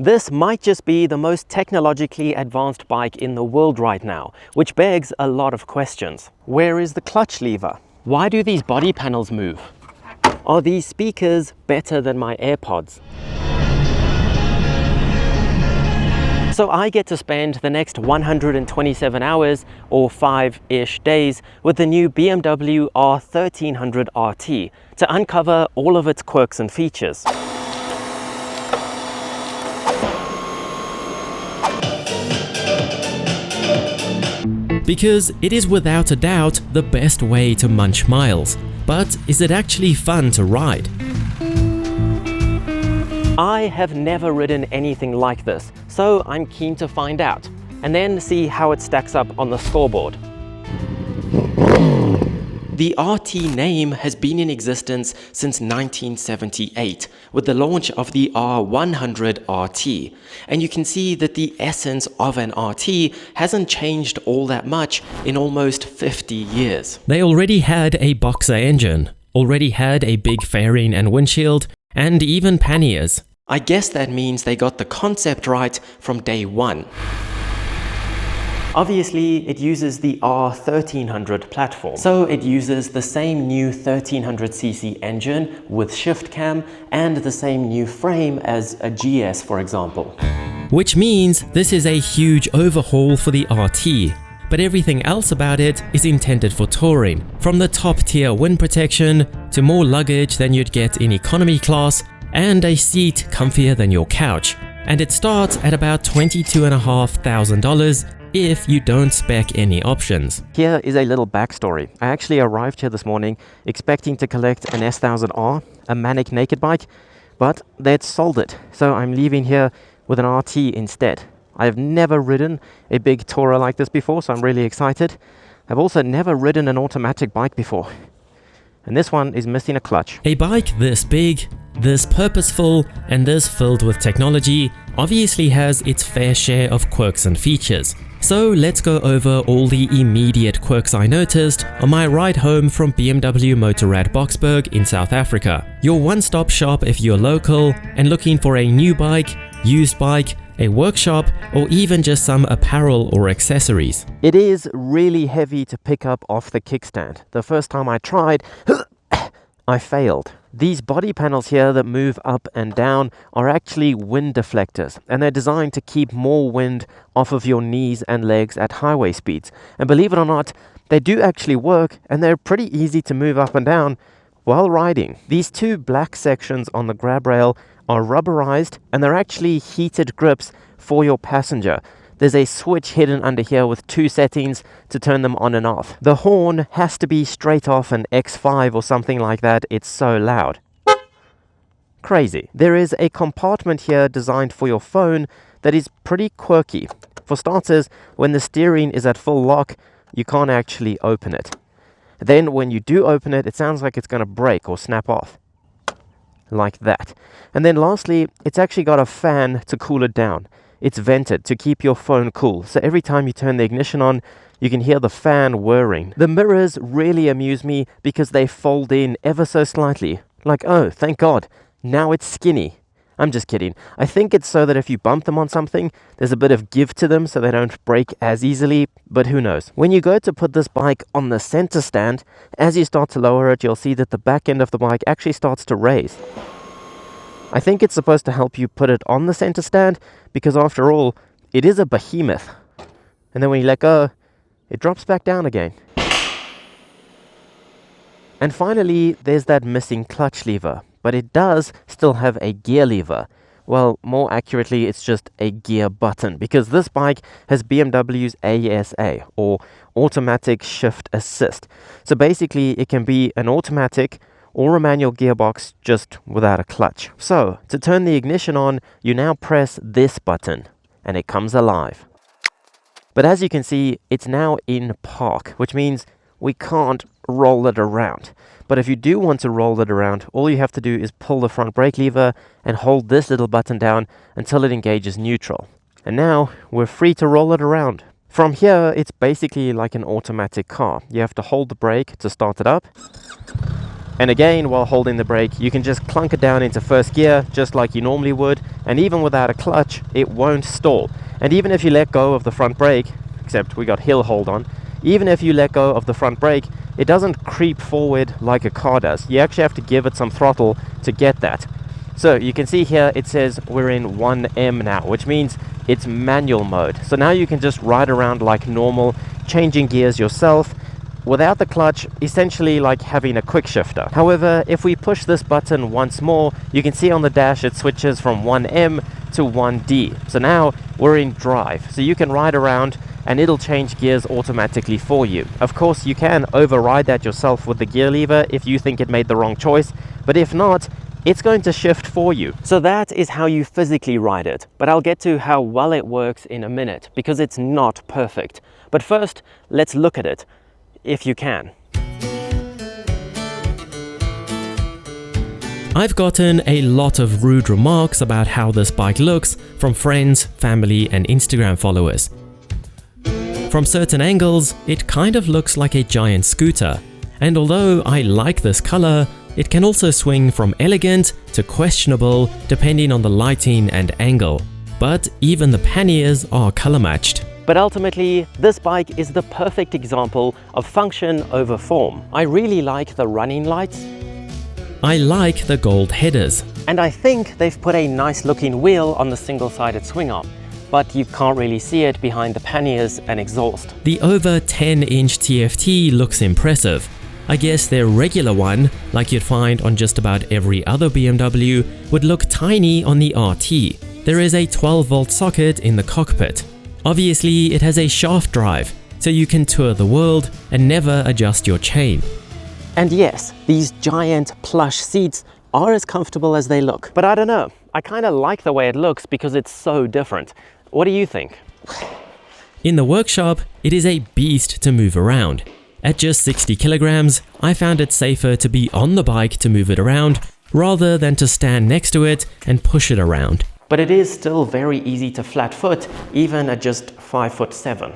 This might just be the most technologically advanced bike in the world right now, which begs a lot of questions. Where is the clutch lever? Why do these body panels move? Are these speakers better than my AirPods? So I get to spend the next 127 hours or 5-ish days with the new BMW R1300 RT to uncover all of its quirks and features. Because it is without a doubt the best way to munch miles. But is it actually fun to ride? I have never ridden anything like this, so I'm keen to find out, and then see how it stacks up on the scoreboard. The RT name has been in existence since 1978 with the launch of the R1300 RT, and you can see that the essence of an RT hasn't changed all that much in almost 50 years. They already had a boxer engine, already had a big fairing and windshield, and even panniers. I guess that means they got the concept right from day one. Obviously, it uses the R1300 platform, so it uses the same new 1300cc engine with shift cam and the same new frame as a GS, for example. Which means this is a huge overhaul for the RT, but everything else about it is intended for touring, from the top tier wind protection to more luggage than you'd get in economy class and a seat comfier than your couch. And it starts at about $22,500 if you don't spec any options. Here is a little backstory. I actually arrived here this morning expecting to collect an S1000R, a Manic naked bike, but they'd sold it, so I'm leaving here with an RT instead. I've never ridden a big tourer like this before, so I'm really excited. I've also never ridden an automatic bike before, and this one is missing a clutch. A bike this big, this purposeful, and this filled with technology obviously has its fair share of quirks and features. So let's go over all the immediate quirks I noticed on my ride home from BMW Motorrad Boksburg in South Africa. Your one-stop shop if you're local and looking for a new bike, used bike, a workshop, or even just some apparel or accessories. It is really heavy to pick up off the kickstand. The first time I tried, I failed. These body panels here that move up and down are actually wind deflectors, and they're designed to keep more wind off of your knees and legs at highway speeds. And believe it or not, they do actually work, and they're pretty easy to move up and down while riding. These two black sections on the grab rail are rubberized, and they're actually heated grips for your passenger. There's a switch hidden under here with two settings to turn them on and off. The horn has to be straight off an X5 or something like that, it's so loud. Crazy. There is a compartment here designed for your phone that is pretty quirky. For starters, when the steering is at full lock, you can't actually open it. Then when you do open it, it sounds like it's going to break or snap off. Like that. And then lastly, it's actually got a fan to cool it down. It's vented to keep your phone cool, so every time you turn the ignition on, you can hear the fan whirring. The mirrors really amuse me because they fold in ever so slightly. Like, oh, thank God, now it's skinny. I'm just kidding. I think it's so that if you bump them on something, there's a bit of give to them so they don't break as easily, but who knows. When you go to put this bike on the center stand, as you start to lower it, you'll see that the back end of the bike actually starts to raise. I think it's supposed to help you put it on the center stand because after all, it is a behemoth. And then when you let go, it drops back down again. And finally, there's that missing clutch lever, but it does still have a gear lever. Well, more accurately, it's just a gear button because this bike has BMW's ASA or automatic shift assist. So basically, it can be an automatic or a manual gearbox just without a clutch. So, to turn the ignition on, you now press this button and it comes alive. But as you can see, it's now in park, which means we can't roll it around. But if you do want to roll it around, all you have to do is pull the front brake lever and hold this little button down until it engages neutral. And now we're free to roll it around. From here, it's basically like an automatic car. You have to hold the brake to start it up. And again, while holding the brake, you can just clunk it down into first gear, just like you normally would, and even without a clutch, it won't stall. And even if you let go of the front brake, except we got hill hold on, even if you let go of the front brake, it doesn't creep forward like a car does. You actually have to give it some throttle to get that. So you can see here it says we're in 1M now, which means it's manual mode. So now you can just ride around like normal, changing gears yourself without the clutch, essentially like having a quick shifter. However, if we push this button once more, you can see on the dash it switches from 1M to 1D. So now we're in drive. So you can ride around and it'll change gears automatically for you. Of course, you can override that yourself with the gear lever if you think it made the wrong choice, but if not, it's going to shift for you. So that is how you physically ride it, but I'll get to how well it works in a minute, because it's not perfect. But first, let's look at it, if you can. I've gotten a lot of rude remarks about how this bike looks from friends, family and Instagram followers. From certain angles, it kind of looks like a giant scooter, and although I like this color, it can also swing from elegant to questionable depending on the lighting and angle. But even the panniers are color matched. But ultimately, this bike is the perfect example of function over form. I really like the running lights. I like the gold headers. And I think they've put a nice looking wheel on the single-sided swing arm, but you can't really see it behind the panniers and exhaust. The over 10-inch TFT looks impressive. I guess their regular one, like you'd find on just about every other BMW, would look tiny on the RT. There is a 12-volt socket in the cockpit. Obviously, it has a shaft drive, so you can tour the world and never adjust your chain. And yes, these giant plush seats are as comfortable as they look. But I don't know, I kind of like the way it looks because it's so different. What do you think? In the workshop, it is a beast to move around. At just 60 kilograms, I found it safer to be on the bike to move it around rather than to stand next to it and push it around. But it is still very easy to flat foot, even at just 5'7".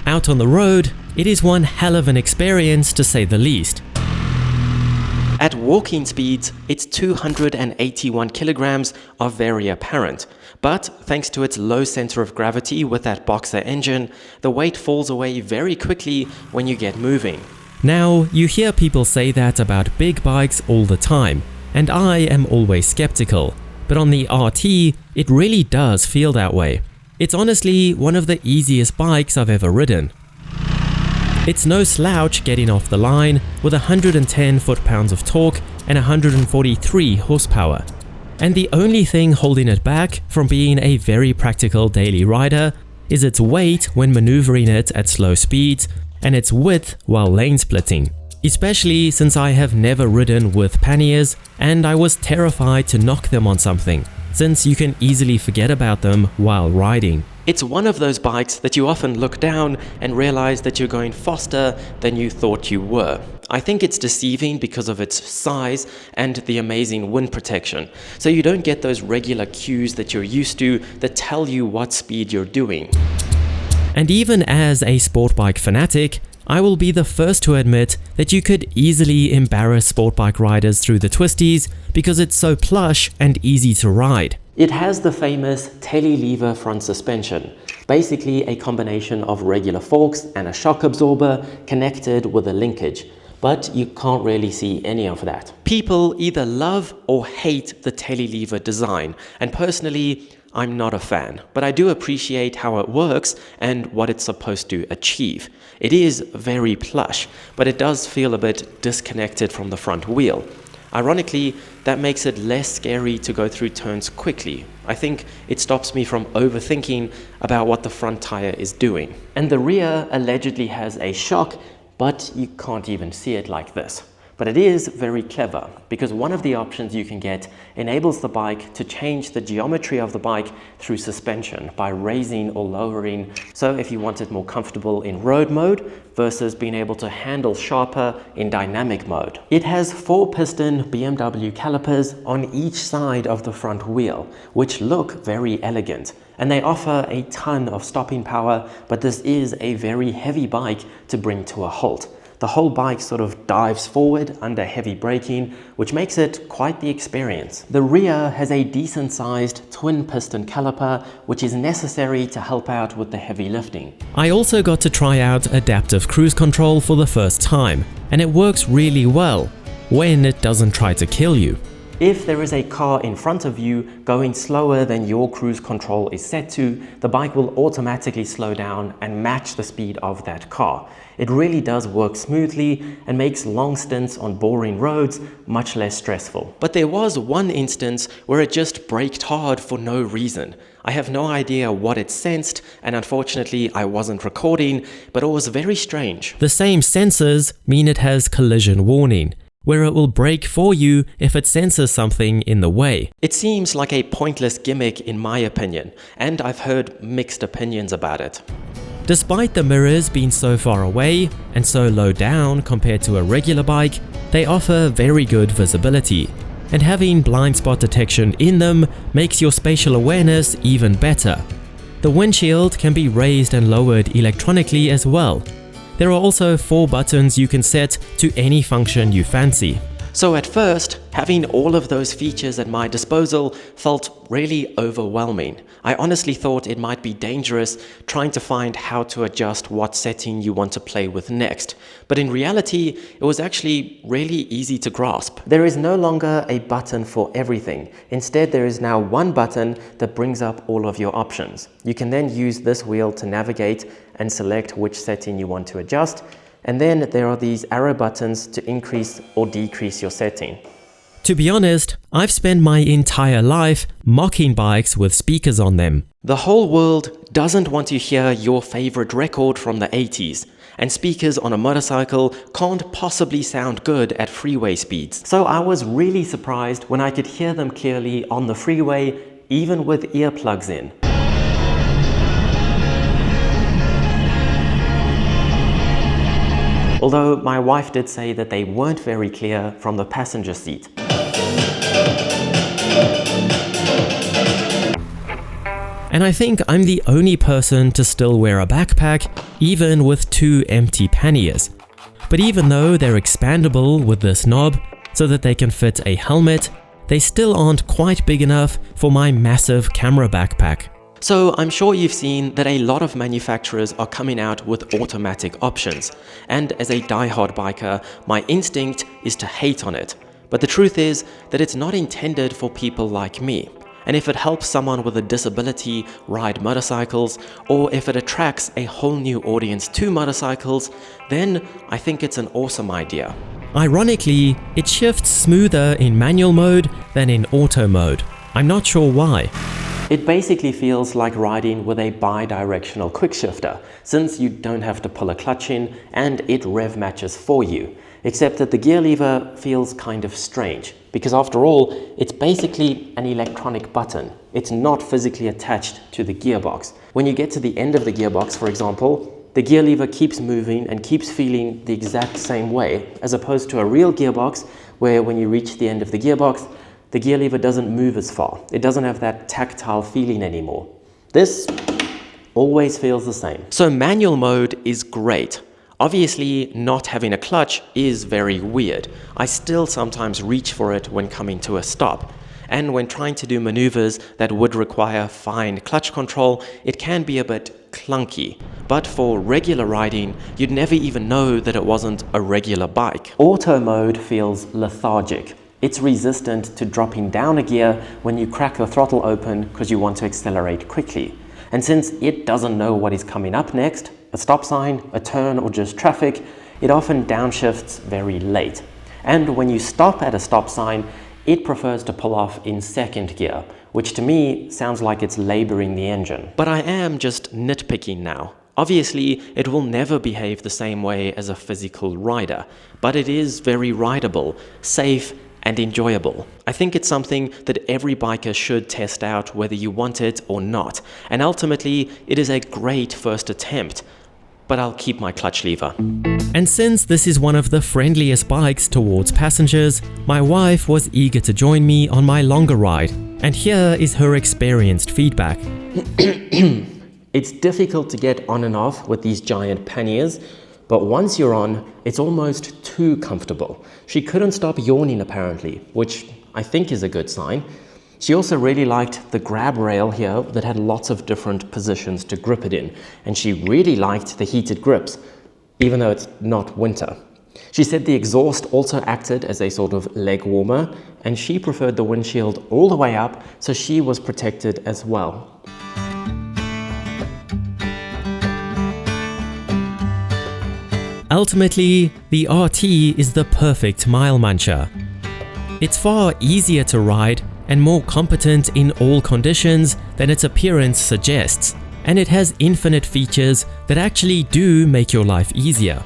Out on the road, it is one hell of an experience to say the least. At walking speeds, its 281 kilograms are very apparent, but thanks to its low center of gravity with that boxer engine, the weight falls away very quickly when you get moving. Now, you hear people say that about big bikes all the time, and I am always skeptical, but on the RT, it really does feel that way. It's honestly one of the easiest bikes I've ever ridden. It's no slouch getting off the line with 110 foot-pounds of torque and 143 horsepower. And the only thing holding it back from being a very practical daily rider is its weight when maneuvering it at slow speeds and its width while lane splitting. Especially since I have never ridden with panniers and I was terrified to knock them on something, since you can easily forget about them while riding. It's one of those bikes that you often look down and realize that you're going faster than you thought you were. I think it's deceiving because of its size and the amazing wind protection. So you don't get those regular cues that you're used to that tell you what speed you're doing. And even as a sport bike fanatic, I will be the first to admit that you could easily embarrass sport bike riders through the twisties because it's so plush and easy to ride. It has the famous telelever front suspension, basically a combination of regular forks and a shock absorber connected with a linkage, but you can't really see any of that. People either love or hate the telelever design, and personally, I'm not a fan, but I do appreciate how it works and what it's supposed to achieve. It is very plush, but it does feel a bit disconnected from the front wheel. Ironically, that makes it less scary to go through turns quickly. I think it stops me from overthinking about what the front tire is doing. And the rear allegedly has a shock, but you can't even see it like this. But it is very clever because one of the options you can get enables the bike to change the geometry of the bike through suspension by raising or lowering. So if you want it more comfortable in road mode versus being able to handle sharper in dynamic mode. It has 4-piston BMW calipers on each side of the front wheel, which look very elegant. And they offer a ton of stopping power, but this is a very heavy bike to bring to a halt. The whole bike sort of dives forward under heavy braking, which makes it quite the experience. The rear has a decent-sized twin-piston caliper, which is necessary to help out with the heavy lifting. I also got to try out adaptive cruise control for the first time, and it works really well when it doesn't try to kill you. If there is a car in front of you going slower than your cruise control is set to, the bike will automatically slow down and match the speed of that car. It really does work smoothly and makes long stints on boring roads much less stressful. But there was one instance where it just braked hard for no reason. I have no idea what it sensed, and unfortunately I wasn't recording, but it was very strange. The same sensors mean it has collision warning, where it will brake for you if it senses something in the way. It seems like a pointless gimmick in my opinion, and I've heard mixed opinions about it. Despite the mirrors being so far away and so low down compared to a regular bike, they offer very good visibility, and having blind spot detection in them makes your spatial awareness even better. The windshield can be raised and lowered electronically as well. There are also 4 buttons you can set to any function you fancy. So at first, having all of those features at my disposal felt really overwhelming. I honestly thought it might be dangerous trying to find how to adjust what setting you want to play with next. But in reality, it was actually really easy to grasp. There is no longer a button for everything. Instead, there is now one button that brings up all of your options. You can then use this wheel to navigate and select which setting you want to adjust. And then there are these arrow buttons to increase or decrease your setting. To be honest, I've spent my entire life mocking bikes with speakers on them. The whole world doesn't want to hear your favorite record from the 80s, and speakers on a motorcycle can't possibly sound good at freeway speeds. So I was really surprised when I could hear them clearly on the freeway, even with earplugs in. Although my wife did say that they weren't very clear from the passenger seat. And I think I'm the only person to still wear a backpack, even with 2 empty panniers. But even though they're expandable with this knob, so that they can fit a helmet, they still aren't quite big enough for my massive camera backpack. So I'm sure you've seen that a lot of manufacturers are coming out with automatic options. And as a die-hard biker, my instinct is to hate on it. But the truth is that it's not intended for people like me. And if it helps someone with a disability ride motorcycles, or if it attracts a whole new audience to motorcycles, then I think it's an awesome idea. Ironically, it shifts smoother in manual mode than in auto mode. I'm not sure why. It basically feels like riding with a bi-directional quick shifter, since you don't have to pull a clutch in and it rev matches for you. Except that the gear lever feels kind of strange, because after all, it's basically an electronic button. It's not physically attached to the gearbox. When you get to the end of the gearbox, for example, the gear lever keeps moving and keeps feeling the exact same way, as opposed to a real gearbox, where when you reach the end of the gearbox, the gear lever doesn't move as far. It doesn't have that tactile feeling anymore. This always feels the same. So manual mode is great. Obviously, not having a clutch is very weird. I still sometimes reach for it when coming to a stop. And when trying to do maneuvers that would require fine clutch control, it can be a bit clunky. But for regular riding, you'd never even know that it wasn't a regular bike. Auto mode feels lethargic. It's resistant to dropping down a gear when you crack the throttle open because you want to accelerate quickly. And since it doesn't know what is coming up next, a stop sign, a turn, or just traffic, it often downshifts very late. And when you stop at a stop sign, it prefers to pull off in second gear, which to me sounds like it's laboring the engine. But I am just nitpicking now. Obviously, it will never behave the same way as a physical rider, but it is very rideable, safe, and enjoyable. I think it's something that every biker should test out whether you want it or not. And ultimately, it is a great first attempt. But I'll keep my clutch lever. And since this is one of the friendliest bikes towards passengers, my wife was eager to join me on my longer ride. And here is her experienced feedback. It's difficult to get on and off with these giant panniers, but once you're on, it's almost too comfortable. She couldn't stop yawning apparently, which I think is a good sign. She also really liked the grab rail here that had lots of different positions to grip it in, and she really liked the heated grips, even though it's not winter. She said the exhaust also acted as a sort of leg warmer, and she preferred the windshield all the way up, so she was protected as well. Ultimately, the RT is the perfect mile muncher. It's far easier to ride and more competent in all conditions than its appearance suggests, and it has infinite features that actually do make your life easier.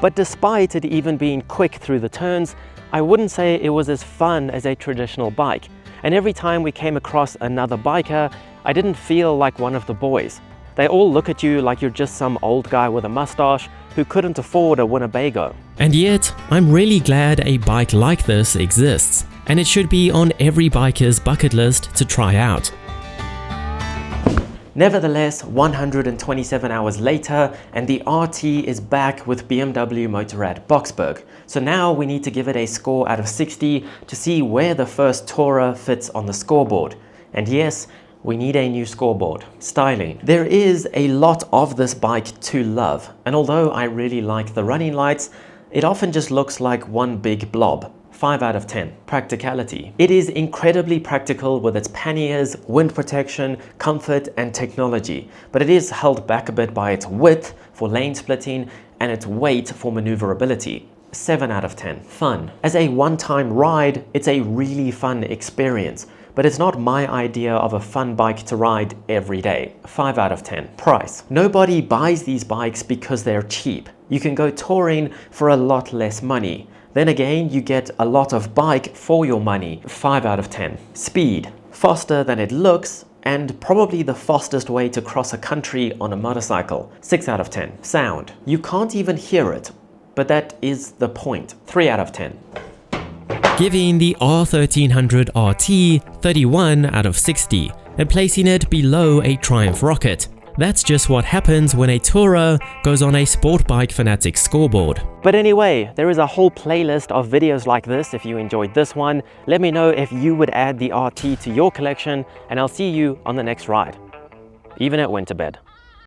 But despite it even being quick through the turns, I wouldn't say it was as fun as a traditional bike. And every time we came across another biker, I didn't feel like one of the boys. They all look at you like you're just some old guy with a mustache who couldn't afford a Winnebago. And yet, I'm really glad a bike like this exists, and it should be on every biker's bucket list to try out. Nevertheless, 127 hours later, and the RT is back with BMW Motorrad Boxburg. So now we need to give it a score out of 60 to see where the first Tourer fits on the scoreboard. And yes, we need a new scoreboard. Styling. There is a lot of this bike to love, and although I really like the running lights, it often just looks like one big blob. 5 out of 10. Practicality. It is incredibly practical with its panniers, wind protection, comfort and technology, but it is held back a bit by its width for lane splitting and its weight for maneuverability. 7 out of 10. Fun. As a one-time ride, it's a really fun experience, but it's not my idea of a fun bike to ride every day. 5 out of 10. Price. Nobody buys these bikes because they're cheap. You can go touring for a lot less money. Then again, you get a lot of bike for your money. 5 out of 10. Speed. Faster than it looks, and probably the fastest way to cross a country on a motorcycle. 6 out of 10. Sound. You can't even hear it, but that is the point. 3 out of 10. Giving the R1300 RT 31 out of 60 and placing it below a Triumph Rocket. That's just what happens when a Tourer goes on a sport bike fanatic scoreboard. But anyway, there is a whole playlist of videos like this if you enjoyed this one. Let me know if you would add the RT to your collection, and I'll see you on the next ride, even at Winterbed.